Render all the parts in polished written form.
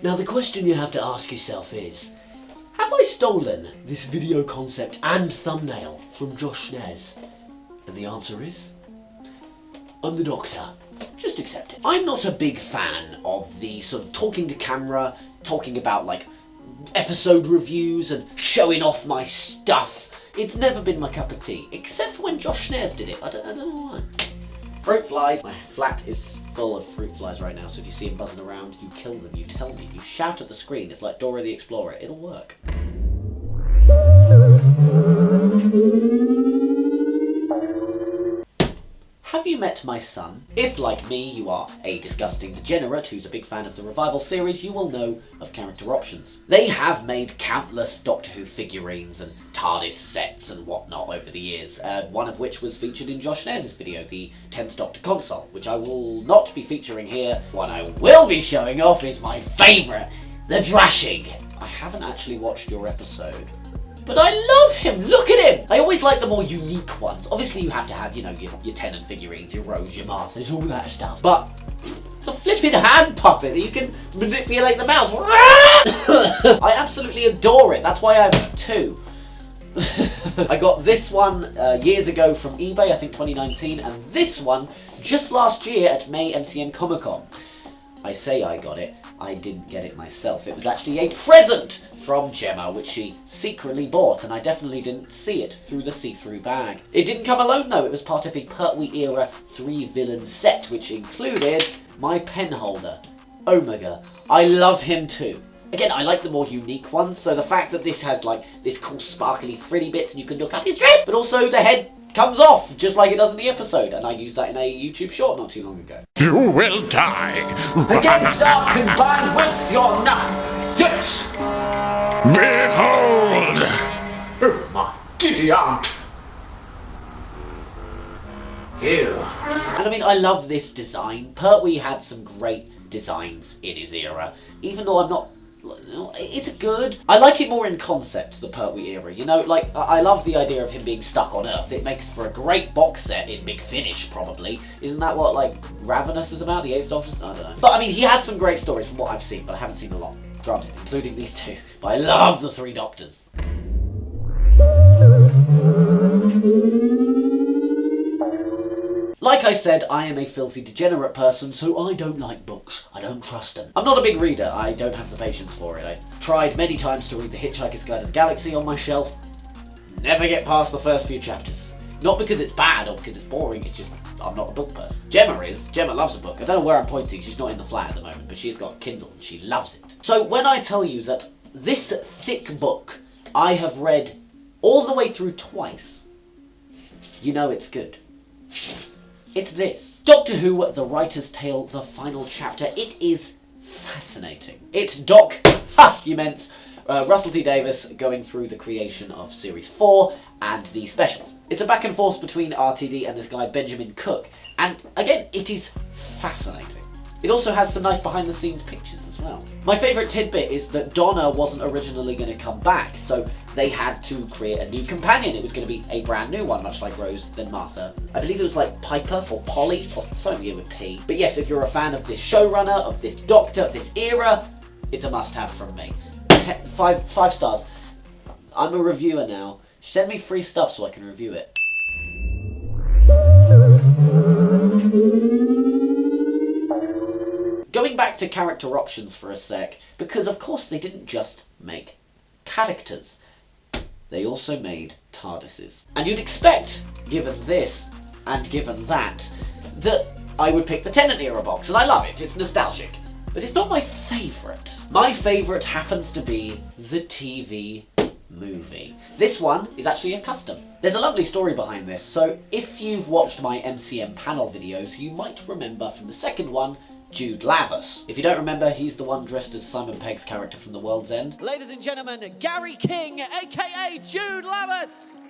Now the question you have to ask yourself is, have I stolen this video concept and thumbnail from Josh Schnez? And the answer is, I'm the Doctor. Just accept it. I'm not a big fan of the sort of talking to camera, talking about like episode reviews and showing off my stuff. It's never been my cup of tea, except for when Josh Schnez did it. I don't know why. Fruit flies. My flat is full of fruit flies right now, so if you see them buzzing around, you kill them, you tell me, you shout at the screen. It's like Dora the Explorer. It'll work. Have you met my son? If, like me, you are a disgusting degenerate who's a big fan of the Revival series, you will know of Character Options. They have made countless Doctor Who figurines and TARDIS sets and whatnot over the years, one of which was featured in Josh Schnez's video, the 10th Doctor console, which I will not be featuring here. What I will be showing off is my favourite, the Drashig. I haven't actually watched your episode, but I love him! Look at him! I always like the more unique ones. Obviously you have to have, you know, your Tennant figurines, your Rose, your Marthas, all that stuff. But it's a flipping hand puppet that you can manipulate the mouse. I absolutely adore it. That's why I have two. I got this one years ago from eBay, I think 2019, and this one just last year at May MCM Comic Con. I say I got it, I didn't get it myself. It was actually a present from Gemma, which she secretly bought, and I definitely didn't see it through the see-through bag. It didn't come alone though, it was part of a Pertwee era 3-villain set, which included my pen holder, Omega. I love him too. Again, I like the more unique ones, so the fact that this has like this cool sparkly frilly bits and you can look up his dress, but also the head comes off, just like it does in the episode, and I used that in a YouTube short not too long ago. You will die. Against our combined wits, you're nothing. Yes! Behold! Oh my giddy aunt! Ew. And I mean, I love this design. Pertwee had some great designs in his era, even though I'm not... It's good. I like it more in concept, the Pertwee era, you know, like, I love the idea of him being stuck on Earth. It makes for a great box set in Big Finish, probably. Isn't that what, like, Ravenous is about? The 8th Doctor? I don't know. But, I mean, he has some great stories from what I've seen, but I haven't seen a lot. Granted, including these two. But I love the 3 Doctors. Like I said, I am a filthy degenerate person, so I don't like books. I don't trust them. I'm not a big reader. I don't have the patience for it. I've tried many times to read The Hitchhiker's Guide to the Galaxy on my shelf. Never get past the first few chapters. Not because it's bad or because it's boring, it's just I'm not a book person. Gemma is. Gemma loves a book. I don't know where I'm pointing. She's not in the flat at the moment, but she's got a Kindle and she loves it. So when I tell you that this thick book I have read all the way through twice, you know it's good. It's this. Doctor Who, The Writer's Tale, the final chapter. It is fascinating. It's Russell T Davies going through the creation of Series 4 and the specials. It's a back and forth between RTD and this guy Benjamin Cook. And again, it is fascinating. It also has some nice behind the scenes pictures as well. My favourite tidbit is that Donna wasn't originally going to come back, so they had to create a new companion. It was going to be a brand new one, much like Rose, then Martha. I believe it was like Piper or Polly or something here with P. But yes, if you're a fan of this showrunner, of this Doctor, of this era, it's a must-have from me. 5 stars. I'm a reviewer now. Send me free stuff so I can review it. Going back to character options for a sec, because of course they didn't just make characters. They also made TARDISes. And you'd expect, given this and given that I would pick the Tennant era box, and I love it, it's nostalgic. But it's not my favourite. My favourite happens to be the TV movie. This one is actually a custom. There's a lovely story behind this, so if you've watched my MCM panel videos, you might remember from the second one, Jude Lavis. If you don't remember, he's the one dressed as Simon Pegg's character from The World's End. Ladies and gentlemen, Gary King, aka Jude Lavis!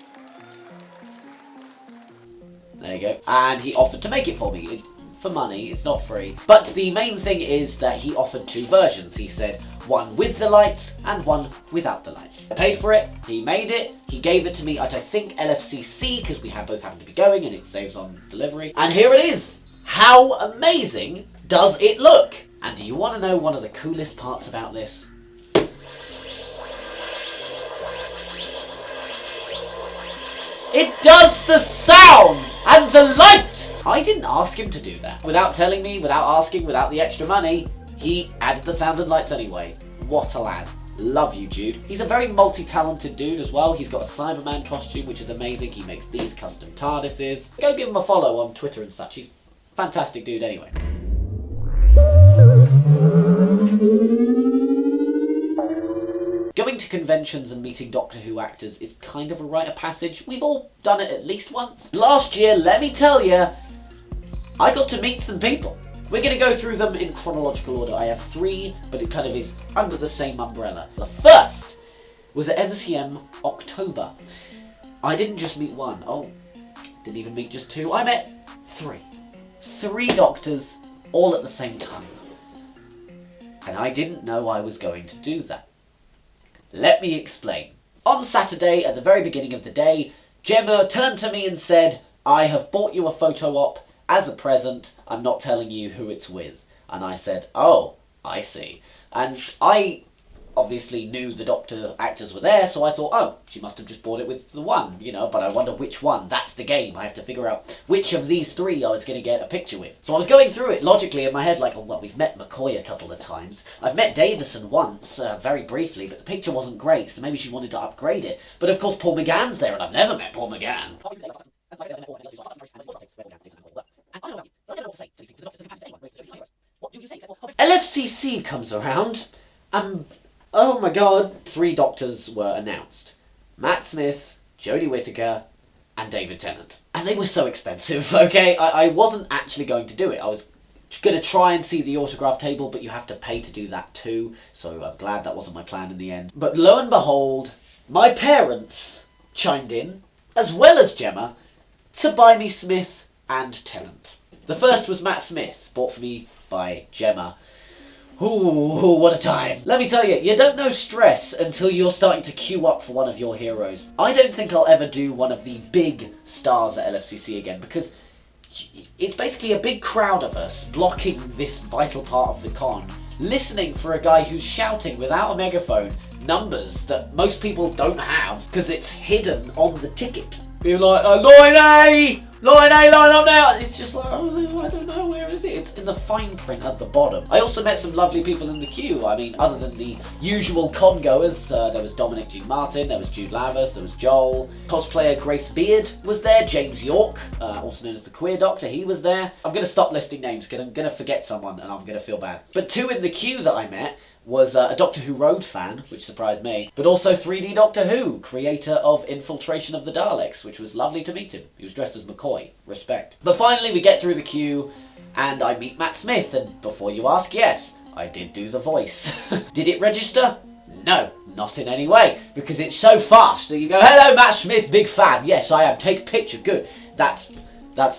There you go. And he offered to make it for me. For money, it's not free. But the main thing is that he offered 2 versions. He said one with the lights and one without the lights. I paid for it, he made it, he gave it to me at I think LFCC, because we both happened to be going and it saves on delivery. And here it is! How amazing does it look? And do you want to know one of the coolest parts about this? It does the sound and the light! I didn't ask him to do that. Without telling me, without asking, without the extra money, he added the sound and lights anyway. What a lad. Love you, Jude. He's a very multi-talented dude as well. He's got a Cyberman costume, which is amazing. He makes these custom TARDISes. Go give him a follow on Twitter and such. He's a fantastic dude anyway. Going to conventions and meeting Doctor Who actors is kind of a rite of passage. We've all done it at least once. Last year, let me tell you, I got to meet some people. We're going to go through them in chronological order. I have 3, but it kind of is under the same umbrella. The first was at MCM October. I didn't just meet 1. Oh, didn't even meet just 2. I met 3. 3 doctors all at the same time. And I didn't know I was going to do that. Let me explain. On Saturday, at the very beginning of the day, Gemma turned to me and said, "I have bought you a photo op as a present. I'm not telling you who it's with." And I said, "Oh, I see." And I obviously knew the Doctor actors were there, so I thought, oh, she must have just bought it with the one, you know, but I wonder which one. That's the game. I have to figure out which of these 3 I was going to get a picture with. So I was going through it logically in my head like, oh, well, we've met McCoy a couple of times. I've met Davison once, very briefly, but the picture wasn't great, so maybe she wanted to upgrade it. But of course, Paul McGann's there, and I've never met Paul McGann. LFCC comes around, and oh my god, 3 doctors were announced. Matt Smith, Jodie Whittaker, and David Tennant. And they were so expensive, okay? I wasn't actually going to do it. I was going to try and see the autograph table, but you have to pay to do that too, so I'm glad that wasn't my plan in the end. But lo and behold, my parents chimed in, as well as Gemma, to buy me Smith and Tennant. The first was Matt Smith, bought for me by Gemma. Ooh, what a time. Let me tell you, you don't know stress until you're starting to queue up for one of your heroes. I don't think I'll ever do one of the big stars at LFCC again, because it's basically a big crowd of us blocking this vital part of the con, listening for a guy who's shouting without a megaphone numbers that most people don't have because it's hidden on the ticket. Being like, line A, line up now. It's just like, oh, I don't know, where is it? It's in the fine print at the bottom. I also met some lovely people in the queue. I mean, other than the usual con goers, there was Dominic G. Martin, there was Jude Lavis, there was Joel. Cosplayer Grace Beard was there, James York, also known as the Queer Doctor, he was there. I'm going to stop listing names because I'm going to forget someone and I'm going to feel bad. But 2 in the queue that I met was a Doctor Who Road fan, which surprised me, but also 3D Doctor Who, creator of Infiltration of the Daleks, which was lovely to meet him. He was dressed as McCoy. Respect. But finally we get through the queue, and I meet Matt Smith, and before you ask, yes, I did do the voice. Did it register? No, not in any way, because it's so fast that you go, hello Matt Smith, big fan. Yes, I am. Take picture. Good. That's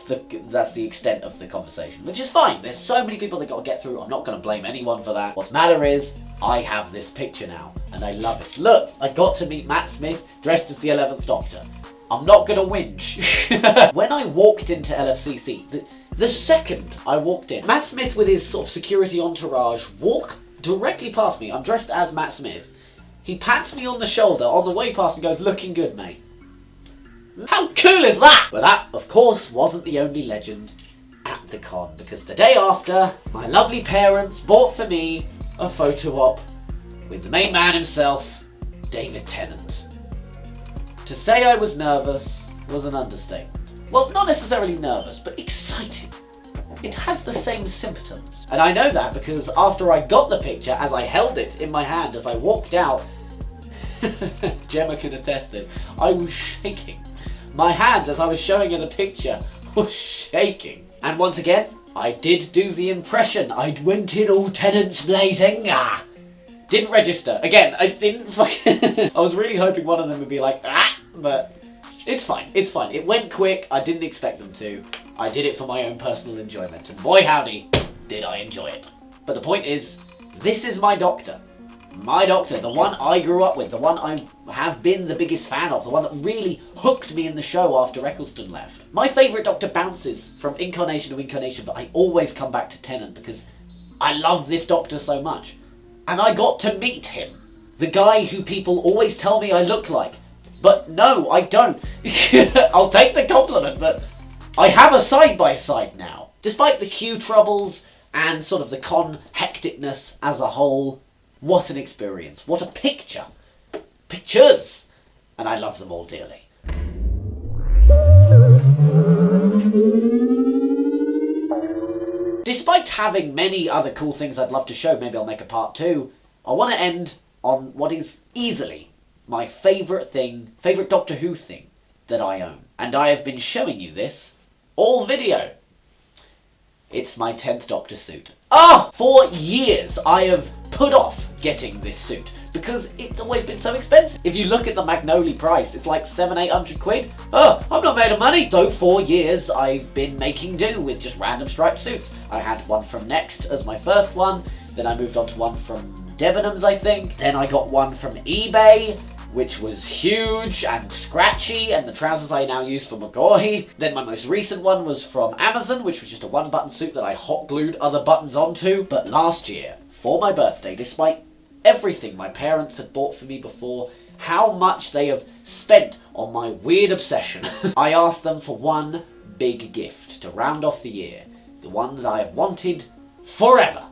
the extent of the conversation, which is fine. There's so many people that got to get through. I'm not going to blame anyone for that. What's matter is, I have this picture now, and I love it. Look, I got to meet Matt Smith dressed as the 11th Doctor. I'm not going to whinge. When I walked into LFCC, the second I walked in, Matt Smith with his sort of security entourage walk directly past me. I'm dressed as Matt Smith. He pats me on the shoulder on the way past and goes, looking good, mate. How cool is that? But that, of course, wasn't the only legend at the con, because the day after, my lovely parents bought for me a photo op with the main man himself, David Tennant. To say I was nervous was an understatement. Well, not necessarily nervous, but excited. It has the same symptoms. And I know that because after I got the picture, as I held it in my hand as I walked out, Gemma can attest this, I was shaking. My hands, as I was showing her the picture, were shaking. And once again, I did do the impression. I went in all Tennants blazing. Didn't register. Again, I didn't fucking... I was really hoping one of them would be like, but it's fine. It's fine. It went quick. I didn't expect them to. I did it for my own personal enjoyment. And boy howdy, did I enjoy it. But the point is, this is my Doctor. My Doctor, the one I grew up with, the one I have been the biggest fan of, the one that really hooked me in the show after Eccleston left. My favourite Doctor bounces from incarnation to incarnation, but I always come back to Tennant because I love this Doctor so much. And I got to meet him. The guy who people always tell me I look like. But no, I don't. I'll take the compliment, but I have a side-by-side now. Despite the queue troubles and sort of the con hecticness as a whole, what an experience. What a picture. Pictures! And I love them all dearly. Despite having many other cool things I'd love to show, maybe I'll make a part 2, I want to end on what is easily my favourite Doctor Who thing that I own. And I have been showing you this all video. It's my 10th Doctor suit. For years I have put off getting this suit because it's always been so expensive. If you look at the Magnolia price, it's like 700-800 quid. I'm not made of money. So for years I've been making do with just random striped suits. I had one from Next as my first one, then I moved on to one from Debenhams, I think. Then I got one from eBay, which was huge and scratchy, and the trousers I now use for McGaw. Then my most recent one was from Amazon, which was just a one-button suit that I hot glued other buttons onto. But last year, for my birthday, despite everything my parents had bought for me before, how much they have spent on my weird obsession, I asked them for one big gift to round off the year. The one that I have wanted forever.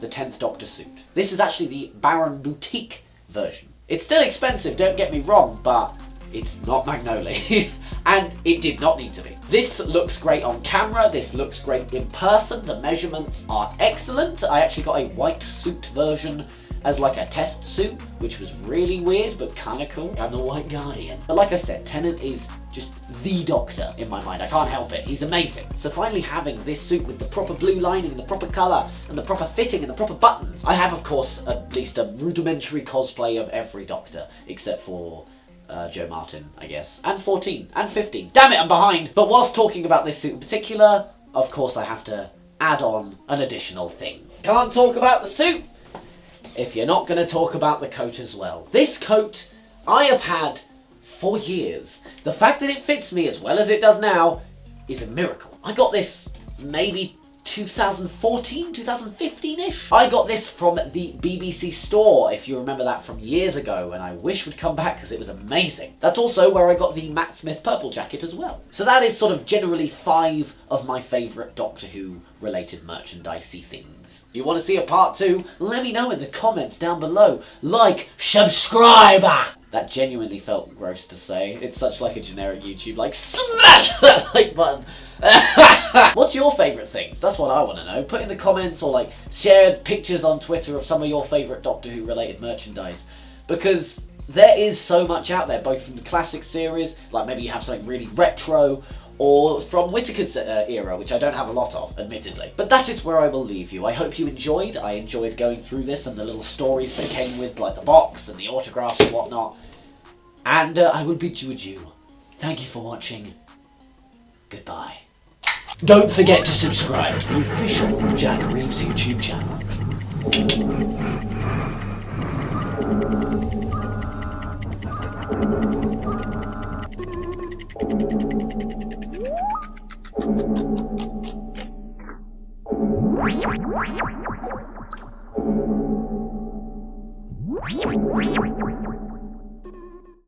The 10th Doctor suit. This is actually the Baron Boutique version. It's still expensive, don't get me wrong, but it's not Magnolia. And it did not need to be. This looks great on camera, this looks great in person, the measurements are excellent. I actually got a white suit version as like a test suit, which was really weird, but kind of cool. I'm the White Guardian. But like I said, Tennant is just the Doctor in my mind. I can't help it. He's amazing. So finally having this suit with the proper blue lining and the proper colour and the proper fitting and the proper buttons. I have, of course, at least a rudimentary cosplay of every Doctor, except for Joe Martin, I guess. And 14. And 15. Damn it, I'm behind! But whilst talking about this suit in particular, of course I have to add on an additional thing. Can't talk about the suit if you're not going to talk about the coat as well. This coat I have had for years. The fact that it fits me as well as it does now is a miracle. I got this maybe 2014, 2015-ish. I got this from the BBC store, if you remember that from years ago, and I wish would come back because it was amazing. That's also where I got the Matt Smith purple jacket as well. So that is sort of generally 5 of my favourite Doctor Who related merchandisey things. If you want to see a part 2, let me know in the comments down below. Like, subscribe! That genuinely felt gross to say. It's such like a generic YouTube, like, smash that like button. What's your favourite things? That's what I want to know. Put in the comments or like share pictures on Twitter of some of your favourite Doctor Who related merchandise. Because there is so much out there, both from the classic series, like maybe you have something really retro, or from Whittaker's era, which I don't have a lot of, admittedly. But that is where I will leave you. I hope you enjoyed. I enjoyed going through this and the little stories that came with, like the box and the autographs and whatnot. And I will bid you adieu. Thank you for watching. Goodbye. Don't forget to subscribe to the official Jack Reeves YouTube channel.